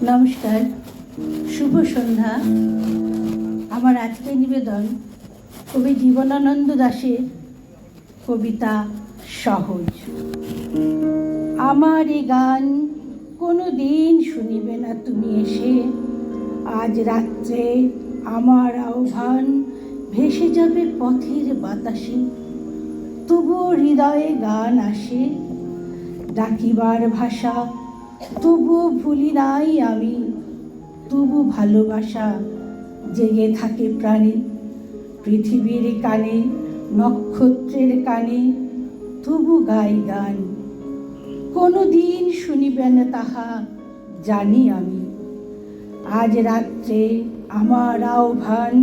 নমস্কার, শুভ সন্ধ্যা। আমার আজকের নিবেদন কবি জীবনানন্দ দাশের কবিতা সহজ। আমার এ গান কোনো দিন শুনিবে না তুমি এসে, আজ রাত্রে আমার আহ্বান ভেসে যাবে পথের বাতাসে। তবুও হৃদয়ে গান আসে, ডাকিবার ভাষা তবুও ভুলি নাই আমি। তবু ভালোবাসা জেগে থাকে প্রাণে, পৃথিবীর কানে নক্ষত্রের কানে তবু গাই গান। কোনো দিন শুনিবে না তাহা জানি আমি, আজ রাত্রে আমার আহ্বান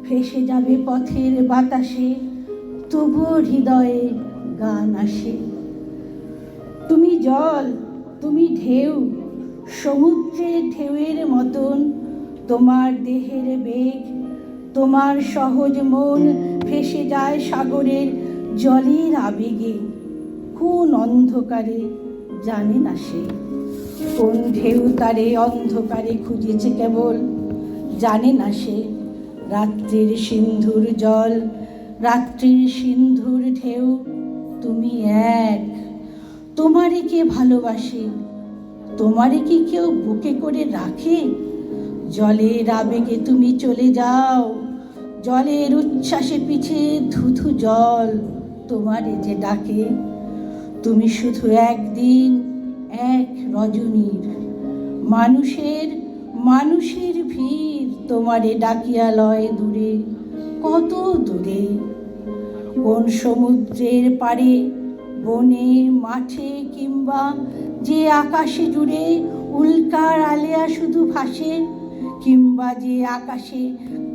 ভেসে যাবে পথের বাতাসে। তবুও হৃদয়ে গান আসে। তুমি জল, তুমি ঢেউ, সমুদ্রের ঢেউয়ের মতন তোমার দেহের বেগ, তোমার সহজ মন ভেসে যায় সাগরের জলের আবেগে। কোন অন্ধকারে জানে না সে, কোন ঢেউ তারে অন্ধকারে খুঁজেছে কেবল, জানে না সে। রাত্রির সিন্ধুর জল, রাত্রির সিন্ধুর ঢেউ, তুমি এক। তোমারে কে ভালোবাসে, তোমারে কি কেউ বুকে করে রাখে? জলের আবেগে তুমি চলে যাও, জলের উচ্ছ্বাসে পিছে ধুধু জল তোমারে যে ডাকে। তুমি শুধু একদিন এক রজনীর, মানুষের মানুষের ভিড় তোমারে ডাকিয়া লয় দূরে, কত দূরে। কোন সমুদ্রের পাড়ে, বনে মাঠে কিংবা যে আকাশে জুড়ে উল্কার আলেয়া শুধু ভাসে, কিংবা যে আকাশে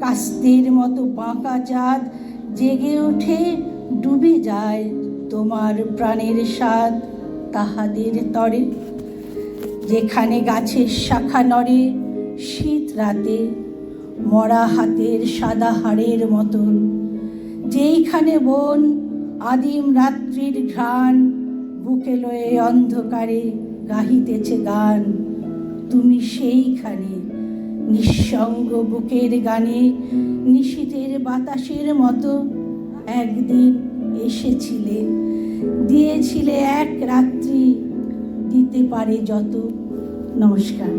কাস্তের মতো বাঁকা চাঁদ জেগে ওঠে ডুবে যায় তোমার প্রাণের স্বাদ তাহাদের তরে। যেখানে গাছের শাখা নড়ে শীত রাতে মরা হাতের সাদা হাড়ের মতন, যেইখানে বন আদিম রাত্রির ঘ্রাণ বুকে লয়ে অন্ধকারে গাহিতেছে গান, তুমি সেইখানে নিঃসঙ্গ বুকের গানে নিশীথের বাতাসের মতো একদিন এসেছিলে, দিয়েছিলে এক রাত্রি, দিতে পারে যত। নমস্কার।